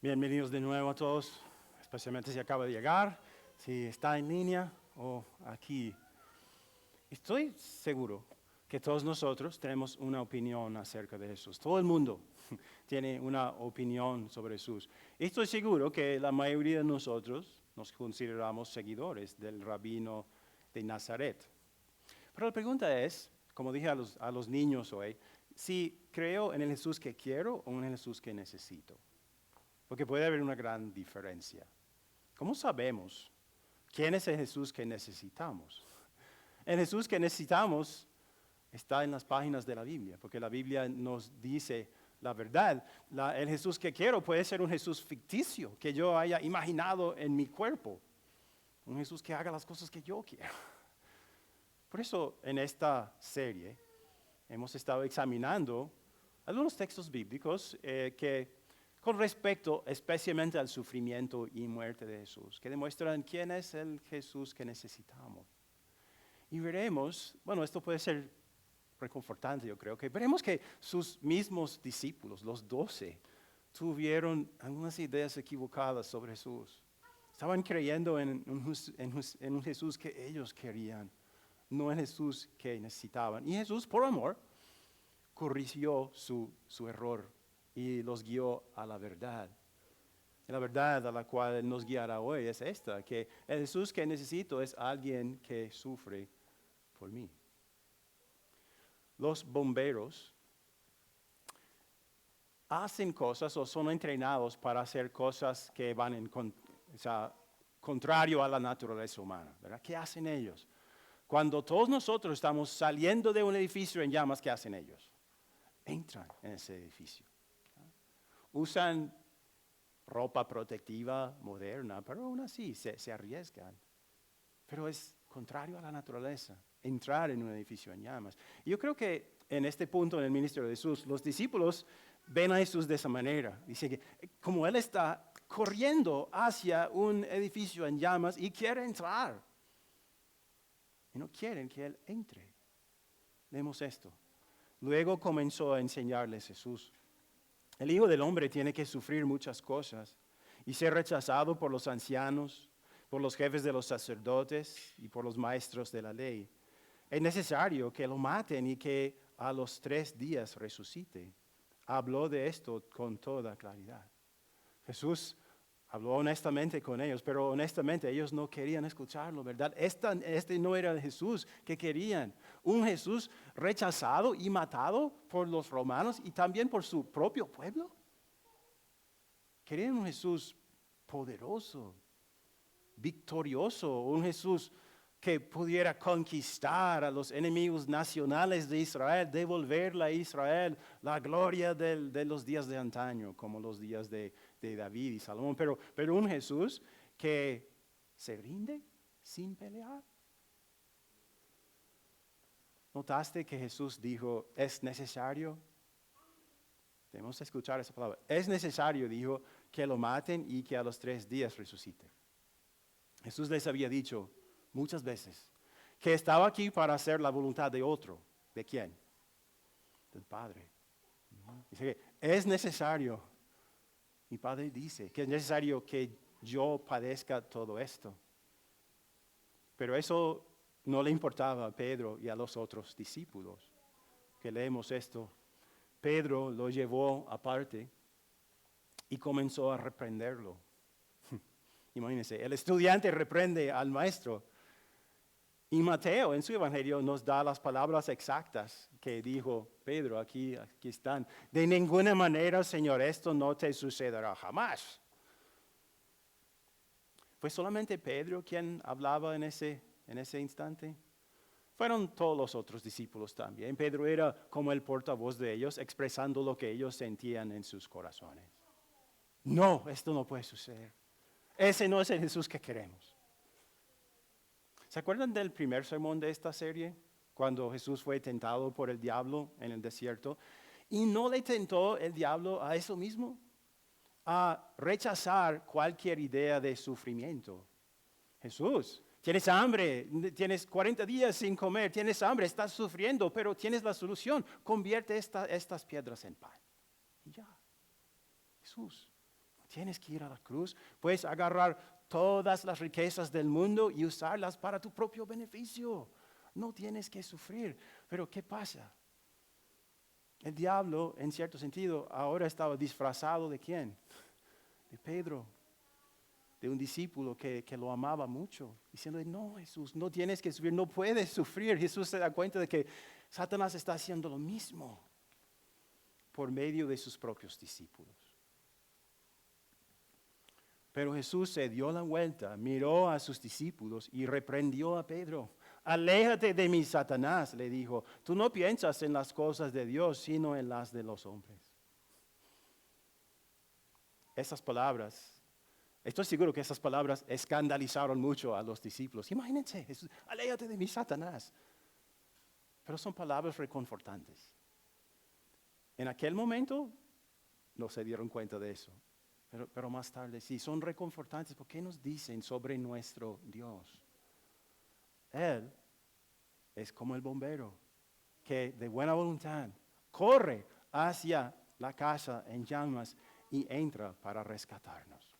Bienvenidos de nuevo a todos, especialmente si acaba de llegar, si está en línea o aquí. Estoy seguro que todos nosotros tenemos una opinión acerca de Jesús. Todo el mundo tiene una opinión sobre Jesús. Estoy seguro que la mayoría de nosotros nos consideramos seguidores del rabino de Nazaret. Pero la pregunta es, como dije a los niños hoy, si creo en el Jesús que quiero o en el Jesús que necesito. Porque puede haber una gran diferencia. ¿Cómo sabemos quién es el Jesús que necesitamos? El Jesús que necesitamos está en las páginas de la Biblia, porque la Biblia nos dice la verdad. El Jesús que quiero puede ser un Jesús ficticio, que yo haya imaginado en mi cuerpo. Un Jesús que haga las cosas que yo quiero. Por eso en esta serie hemos estado examinando algunos textos bíblicos que con respecto especialmente al sufrimiento y muerte de Jesús, que demuestran quién es el Jesús que necesitamos. Y veremos, bueno, esto puede ser reconfortante, yo creo, que veremos que sus mismos discípulos, los 12, tuvieron algunas ideas equivocadas sobre Jesús. Estaban creyendo en un Jesús que ellos querían, no en Jesús que necesitaban. Y Jesús, por amor, corrigió su error y los guió a la verdad. Y la verdad a la cual nos guiará hoy es esta, que el Jesús que necesito es alguien que sufre por mí. Los bomberos hacen cosas o son entrenados para hacer cosas que van contrario a la naturaleza humana, ¿verdad? ¿Qué hacen ellos? Cuando todos nosotros estamos saliendo de un edificio en llamas, ¿qué hacen ellos? Entran en ese edificio. Usan ropa protectiva moderna, pero aún así se arriesgan. Pero es contrario a la naturaleza, entrar en un edificio en llamas. Y yo creo que en este punto en el ministerio de Jesús, los discípulos ven a Jesús de esa manera. Dice que como Él está corriendo hacia un edificio en llamas y quiere entrar, y no quieren que Él entre. Leemos esto. Luego comenzó a enseñarles Jesús. El Hijo del Hombre tiene que sufrir muchas cosas y ser rechazado por los ancianos, por los jefes de los sacerdotes y por los maestros de la ley. Es necesario que lo maten y que a los 3 días resucite. Habló de esto con toda claridad. Jesús habló honestamente con ellos, pero honestamente ellos no querían escucharlo, ¿verdad? Este no era el Jesús que querían. Un Jesús rechazado y matado por los romanos y también por su propio pueblo. Querían un Jesús poderoso, victorioso, un Jesús que pudiera conquistar a los enemigos nacionales de Israel, devolverle a Israel la gloria de los días de antaño, como los días de David y Salomón, pero un Jesús que se rinde sin pelear. ¿Notaste que Jesús dijo, es necesario? Debemos escuchar esa palabra. Es necesario, dijo, que lo maten y que a los 3 días resucite. Jesús les había dicho muchas veces que estaba aquí para hacer la voluntad de otro. ¿De quién? Del Padre. Dice que es necesario. Mi Padre dice que es necesario que yo padezca todo esto. Pero eso no le importaba a Pedro y a los otros discípulos. Que leemos esto. Pedro lo llevó aparte y comenzó a reprenderlo. Imagínense, el estudiante reprende al maestro. Y Mateo en su evangelio nos da las palabras exactas que dijo Pedro, aquí están. De ninguna manera, Señor, esto no te sucederá jamás. ¿Fue solamente Pedro quien hablaba en ese instante? Fueron todos los otros discípulos también. Pedro era como el portavoz de ellos, expresando lo que ellos sentían en sus corazones. No, esto no puede suceder. Ese no es el Jesús que queremos. ¿Se acuerdan del primer sermón de esta serie? Cuando Jesús fue tentado por el diablo en el desierto. ¿Y no le tentó el diablo a eso mismo? A rechazar cualquier idea de sufrimiento. Jesús, tienes hambre, tienes 40 días sin comer, tienes hambre, estás sufriendo, pero tienes la solución. Convierte estas piedras en pan. Y ya. Jesús, no tienes que ir a la cruz. Puedes agarrar todas las riquezas del mundo y usarlas para tu propio beneficio. No tienes que sufrir. Pero ¿qué pasa? El diablo, en cierto sentido, ahora estaba disfrazado ¿de quién? De Pedro, de un discípulo que lo amaba mucho, diciendo, no Jesús, no tienes que sufrir, no puedes sufrir. Jesús se da cuenta de que Satanás está haciendo lo mismo por medio de sus propios discípulos. Pero Jesús se dio la vuelta, miró a sus discípulos y reprendió a Pedro. Aléjate de mí, Satanás, le dijo. Tú no piensas en las cosas de Dios, sino en las de los hombres. Esas palabras, estoy seguro que esas palabras escandalizaron mucho a los discípulos. Imagínense, Jesús, aléjate de mí, Satanás. Pero son palabras reconfortantes. En aquel momento no se dieron cuenta de eso. Pero más tarde sí, son reconfortantes porque nos dicen sobre nuestro Dios. Él es como el bombero que de buena voluntad corre hacia la casa en llamas y entra para rescatarnos.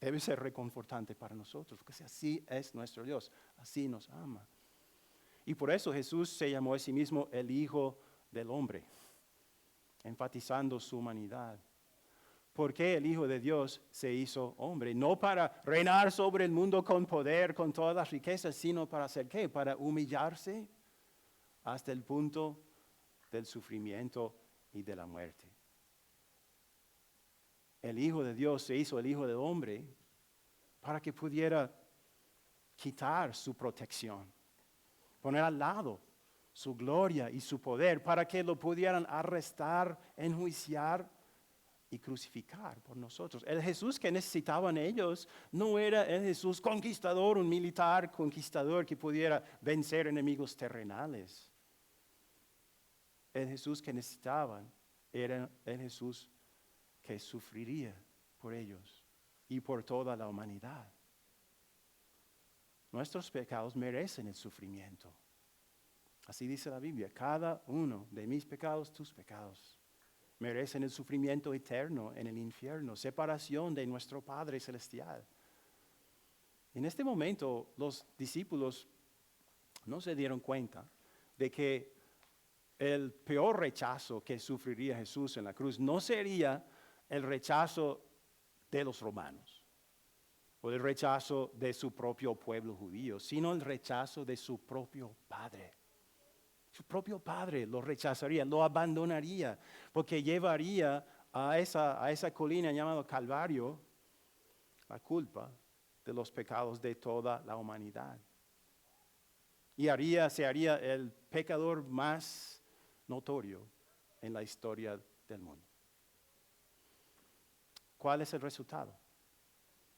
Debe ser reconfortante para nosotros porque así es nuestro Dios, así nos ama. Y por eso Jesús se llamó a sí mismo el Hijo del Hombre, enfatizando su humanidad. ¿Por qué el Hijo de Dios se hizo hombre? No para reinar sobre el mundo con poder, con todas las riquezas, sino para hacer ¿qué? Para humillarse hasta el punto del sufrimiento y de la muerte. El Hijo de Dios se hizo el Hijo del Hombre para que pudiera quitar su protección, poner al lado su gloria y su poder, para que lo pudieran arrestar, enjuiciar y crucificar por nosotros. El Jesús que necesitaban ellos no era el Jesús conquistador, un militar conquistador que pudiera vencer enemigos terrenales. El Jesús que necesitaban era el Jesús que sufriría por ellos y por toda la humanidad. Nuestros pecados merecen el sufrimiento. Así dice la Biblia, cada uno de mis pecados, tus pecados, merecen el sufrimiento eterno en el infierno, separación de nuestro Padre Celestial. En este momento los discípulos no se dieron cuenta de que el peor rechazo que sufriría Jesús en la cruz no sería el rechazo de los romanos o el rechazo de su propio pueblo judío, sino el rechazo de su propio Padre. Su propio Padre lo rechazaría, lo abandonaría, porque llevaría a esa colina llamada Calvario la culpa de los pecados de toda la humanidad. Y se haría el pecador más notorio en la historia del mundo. ¿Cuál es el resultado?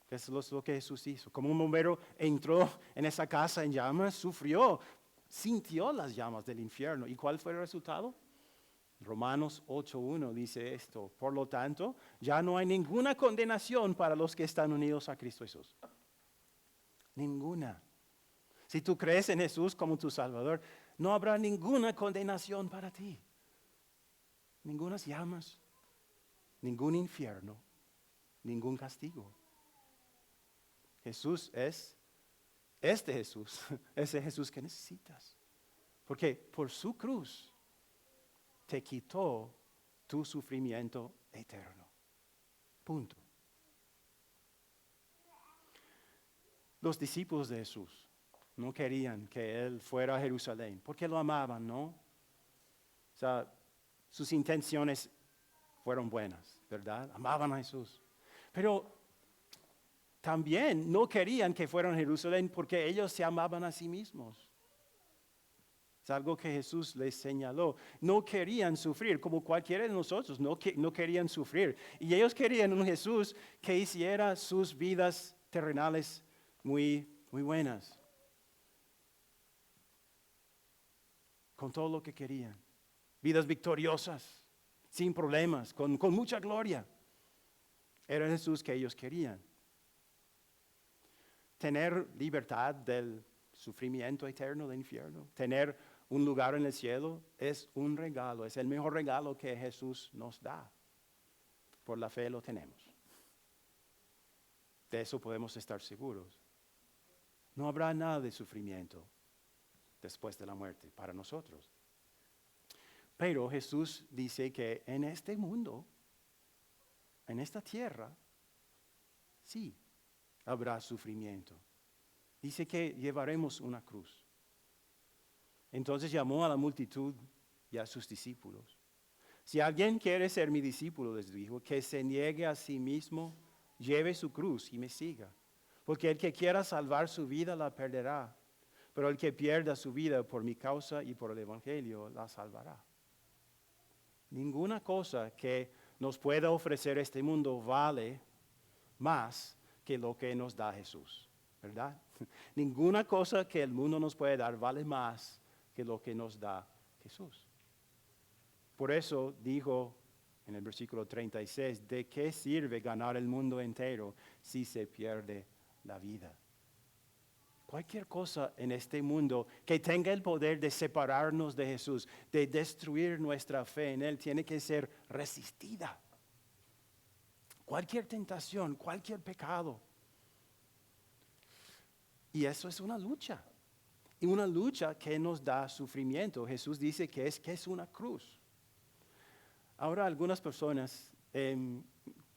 Eso es lo que Jesús hizo. Como un bombero entró en esa casa en llamas, sufrió, sintió las llamas del infierno. ¿Y cuál fue el resultado? Romanos 8:1 dice esto. Por lo tanto, ya no hay ninguna condenación para los que están unidos a Cristo Jesús. Ninguna. Si tú crees en Jesús como tu Salvador, no habrá ninguna condenación para ti. Ninguna llamas, ningún infierno, ningún castigo. Jesús es Jesús, ese Jesús que necesitas. Porque por su cruz te quitó tu sufrimiento eterno. Punto. Los discípulos de Jesús no querían que Él fuera a Jerusalén, porque lo amaban, ¿no? O sea, sus intenciones fueron buenas, ¿verdad? Amaban a Jesús. Pero también no querían que fueran a Jerusalén porque ellos se amaban a sí mismos. Es algo que Jesús les señaló. No querían sufrir como cualquiera de nosotros, no querían sufrir. Y ellos querían un Jesús que hiciera sus vidas terrenales muy, muy buenas. Con todo lo que querían. Vidas victoriosas, sin problemas, con mucha gloria. Era el Jesús que ellos querían. Tener libertad del sufrimiento eterno del infierno, tener un lugar en el cielo, es un regalo, es el mejor regalo que Jesús nos da. por la fe lo tenemos. De eso podemos estar seguros. No habrá nada de sufrimiento después de la muerte para nosotros. Pero Jesús dice que en este mundo, en esta tierra, sí, habrá sufrimiento. Dice que llevaremos una cruz. Entonces llamó a la multitud y a sus discípulos. Si alguien quiere ser mi discípulo, les dijo, que se niegue a sí mismo, lleve su cruz y me siga. Porque el que quiera salvar su vida la perderá, pero el que pierda su vida por mi causa y por el evangelio la salvará. Ninguna cosa que nos pueda ofrecer este mundo vale más que lo que nos da Jesús, ¿verdad? Ninguna cosa que el mundo nos puede dar vale más que lo que nos da Jesús. Por eso dijo en el versículo 36, ¿de qué sirve ganar el mundo entero si se pierde la vida? Cualquier cosa en este mundo que tenga el poder de separarnos de Jesús, de destruir nuestra fe en Él, tiene que ser resistida. Cualquier tentación, cualquier pecado. Y eso es una lucha. Y una lucha que nos da sufrimiento. Jesús dice que es una cruz. Ahora algunas personas,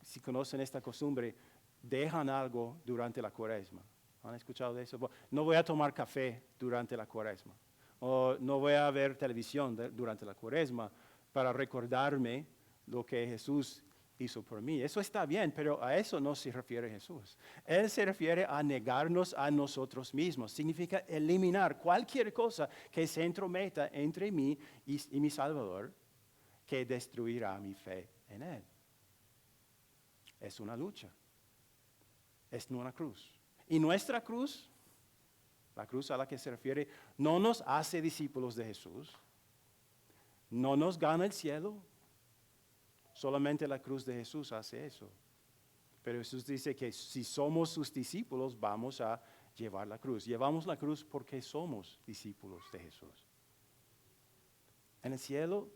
si conocen esta costumbre, dejan algo durante la Cuaresma. ¿Han escuchado de eso? No voy a tomar café durante la Cuaresma. O no voy a ver televisión durante la Cuaresma para recordarme lo que Jesús hizo por mí. Eso está bien, pero a eso no se refiere Jesús. Él se refiere a negarnos a nosotros mismos. Significa eliminar cualquier cosa que se entrometa entre mí y mi Salvador, que destruirá mi fe en Él. Es una lucha. Es una cruz. Y nuestra cruz, la cruz a la que se refiere, no nos hace discípulos de Jesús. No nos gana el cielo. Solamente la cruz de Jesús hace eso. Pero Jesús dice que si somos sus discípulos, vamos a llevar la cruz. Llevamos la cruz porque somos discípulos de Jesús. En el cielo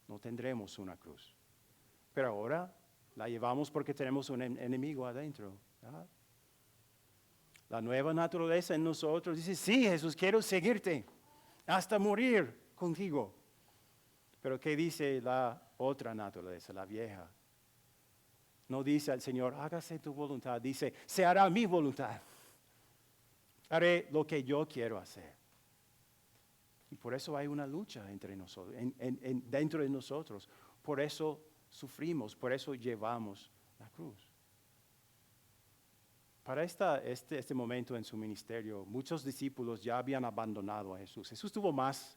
no tendremos una cruz. Pero ahora la llevamos porque tenemos un enemigo adentro, ¿verdad? La nueva naturaleza en nosotros dice, sí, Jesús, quiero seguirte hasta morir contigo. Pero ¿qué dice la otra naturaleza, la vieja? No dice al Señor, hágase tu voluntad. Dice, se hará mi voluntad. Haré lo que yo quiero hacer. Y por eso hay una lucha entre nosotros, dentro de nosotros. Por eso sufrimos, por eso llevamos la cruz. Para este momento en su ministerio, muchos discípulos ya habían abandonado a Jesús. Jesús tuvo más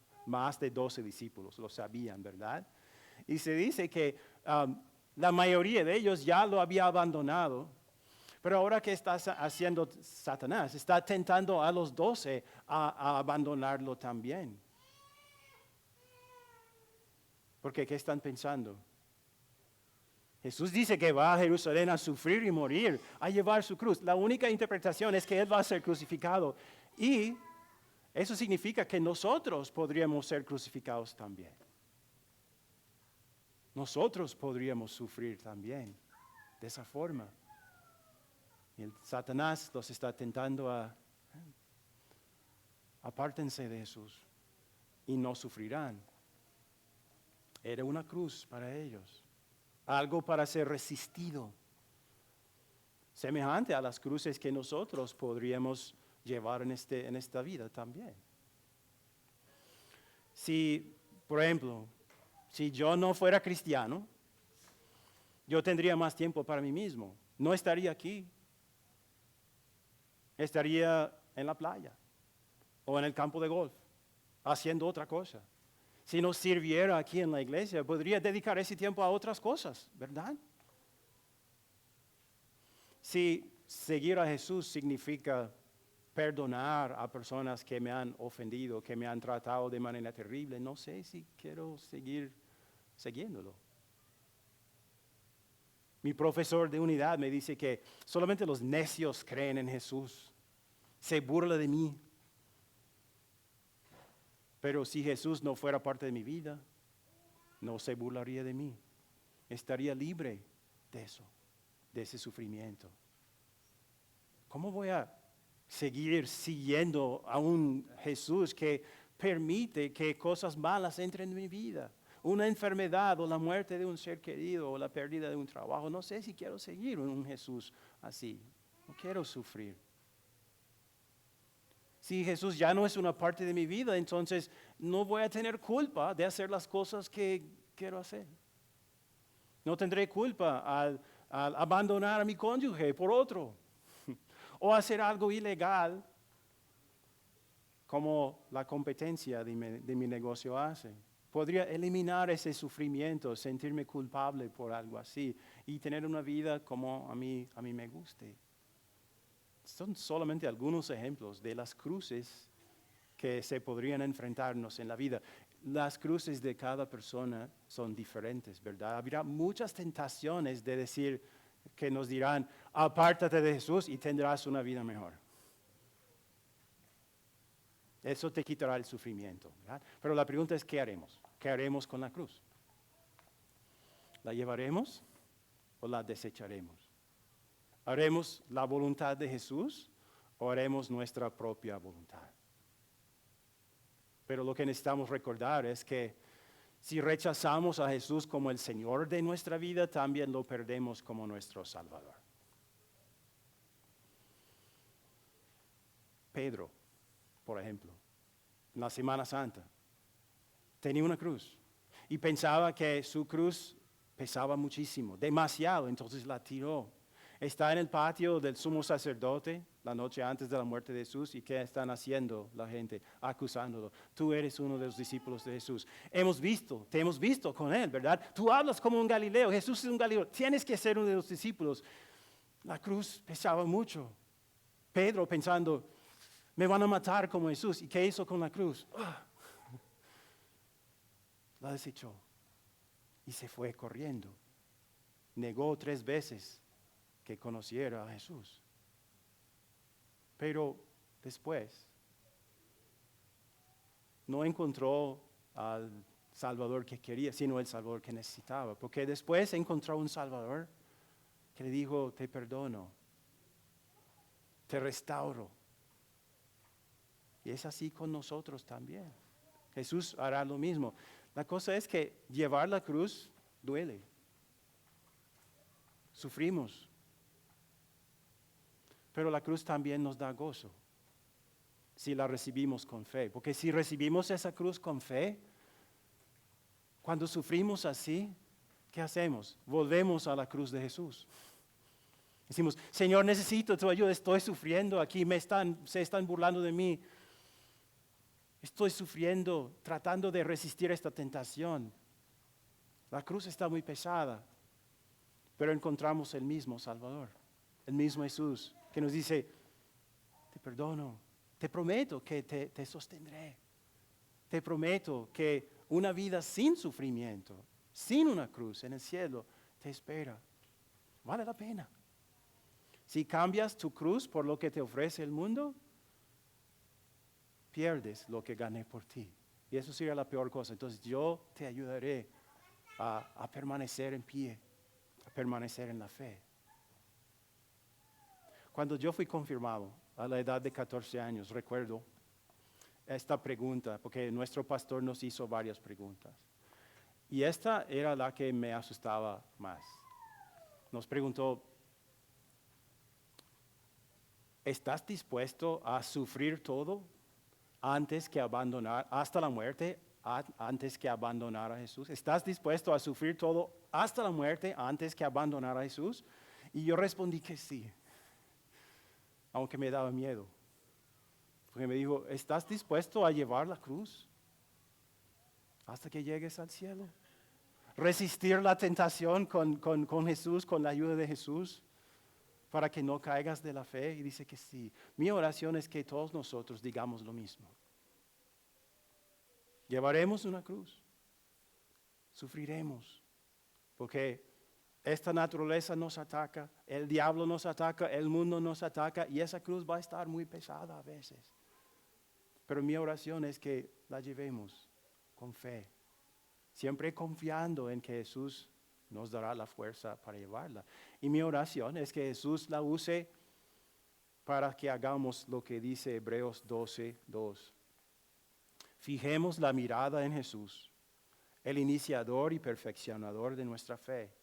de 12 discípulos, lo sabían, ¿verdad? Y se dice que la mayoría de ellos ya lo había abandonado. Pero ahora que está haciendo Satanás, está tentando a los 12 a abandonarlo también. Porque ¿qué están pensando? Jesús dice que va a Jerusalén a sufrir y morir, a llevar su cruz. La única interpretación es que Él va a ser crucificado. Y eso significa que nosotros podríamos ser crucificados también. Nosotros podríamos sufrir también de esa forma. Y el Satanás los está tentando apártense de Jesús y no sufrirán. Era una cruz para ellos. Algo para ser resistido, semejante a las cruces que nosotros podríamos llevar en esta vida también. Si, por ejemplo, si yo no fuera cristiano, yo tendría más tiempo para mí mismo. No estaría aquí. Estaría en la playa o en el campo de golf, haciendo otra cosa. Si no sirviera aquí en la iglesia, podría dedicar ese tiempo a otras cosas, ¿verdad? Si seguir a Jesús significa perdonar a personas que me han ofendido, que me han tratado de manera terrible, no sé si quiero seguir siguiéndolo. Mi profesor de unidad me dice que solamente los necios creen en Jesús. Se burla de mí. Pero si Jesús no fuera parte de mi vida, no se burlaría de mí. Estaría libre de eso, de ese sufrimiento? ¿Cómo voy a seguir siguiendo a un Jesús que permite que cosas malas entren en mi vida? Una enfermedad o la muerte de un ser querido o la pérdida de un trabajo. No sé si quiero seguir un Jesús así. No quiero sufrir. Si Jesús ya no es una parte de mi vida, entonces no voy a tener culpa de hacer las cosas que quiero hacer. No tendré culpa al abandonar a mi cónyuge por otro o hacer algo ilegal como la competencia de mi negocio hace. Podría eliminar ese sufrimiento, sentirme culpable por algo así y tener una vida como a mí me guste. Son solamente algunos ejemplos de las cruces que se podrían enfrentarnos en la vida. Las cruces de cada persona son diferentes, ¿verdad? Habrá muchas tentaciones de decir que nos dirán, apártate de Jesús y tendrás una vida mejor. Eso te quitará el sufrimiento, ¿verdad? Pero la pregunta es, ¿qué haremos? ¿Qué haremos con la cruz? ¿La llevaremos o la desecharemos? ¿Haremos la voluntad de Jesús o haremos nuestra propia voluntad? Pero lo que necesitamos recordar es que si rechazamos a Jesús como el Señor de nuestra vida, también lo perdemos como nuestro Salvador. Pedro, por ejemplo, en la Semana Santa, tenía una cruz y pensaba que su cruz pesaba muchísimo, demasiado, entonces la tiró. Está en el patio del sumo sacerdote la noche antes de la muerte de Jesús y ¿qué están haciendo la gente? Acusándolo. Tú eres uno de los discípulos de Jesús. Te hemos visto con él, ¿verdad? Tú hablas como un Galileo, Jesús es un Galileo, tienes que ser uno de los discípulos. La cruz pesaba mucho. Pedro pensando, me van a matar como Jesús. ¿Y qué hizo con la cruz? La desechó y se fue corriendo. Negó 3 veces que conociera a Jesús. Pero después no encontró al Salvador que quería, sino el Salvador que necesitaba. Porque después encontró un Salvador que le dijo, te perdono, te restauro. Y es así con nosotros también. Jesús hará lo mismo. La cosa es que llevar la cruz duele. Sufrimos. Pero la cruz también nos da gozo si la recibimos con fe. Porque si recibimos esa cruz con fe, cuando sufrimos así, ¿qué hacemos? Volvemos a la cruz de Jesús. Decimos, Señor, necesito tu ayuda, estoy sufriendo aquí, se están burlando de mí. Estoy sufriendo, tratando de resistir esta tentación. La cruz está muy pesada, pero encontramos el mismo Salvador, el mismo Jesús, que nos dice, te perdono, te prometo que te sostendré. Te prometo que una vida sin sufrimiento, sin una cruz en el cielo, te espera. Vale la pena. Si cambias tu cruz por lo que te ofrece el mundo, pierdes lo que gané por ti. Y eso sería la peor cosa. Entonces yo te ayudaré a permanecer en pie, a permanecer en la fe. Cuando yo fui confirmado a la edad de 14 años, recuerdo esta pregunta, porque nuestro pastor nos hizo varias preguntas. Y esta era la que me asustaba más. Nos preguntó, ¿estás dispuesto a sufrir todo antes que abandonar, hasta la muerte, antes que abandonar a Jesús? ¿Estás dispuesto a sufrir todo hasta la muerte antes que abandonar a Jesús? Y yo respondí que sí, aunque me daba miedo. Porque me dijo, ¿estás dispuesto a llevar la cruz hasta que llegues al cielo? Resistir la tentación con Jesús, con la ayuda de Jesús, para que no caigas de la fe. Y dice que sí. Mi oración es que todos nosotros digamos lo mismo. Llevaremos una cruz, sufriremos, porque esta naturaleza nos ataca, el diablo nos ataca, el mundo nos ataca y esa cruz va a estar muy pesada a veces. Pero mi oración es que la llevemos con fe, siempre confiando en que Jesús nos dará la fuerza para llevarla. Y mi oración es que Jesús la use para que hagamos lo que dice Hebreos 12:2. Fijemos la mirada en Jesús, el iniciador y perfeccionador de nuestra fe,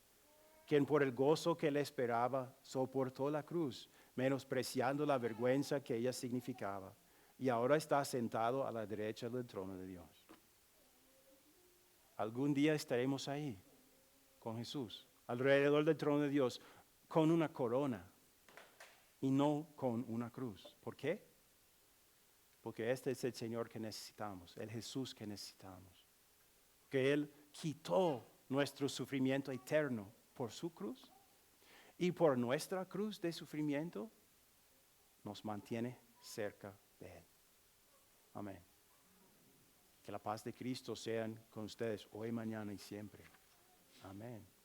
quien por el gozo que le esperaba soportó la cruz, menospreciando la vergüenza que ella significaba, y ahora está sentado a la derecha del trono de Dios. Algún día estaremos ahí con Jesús, alrededor del trono de Dios, con una corona y no con una cruz. ¿Por qué? Porque este es el Señor que necesitamos, el Jesús que necesitamos. Que Él quitó nuestro sufrimiento eterno por su cruz y por nuestra cruz de sufrimiento nos mantiene cerca de Él. Amén. Que la paz de Cristo sea con ustedes hoy, mañana y siempre. Amén.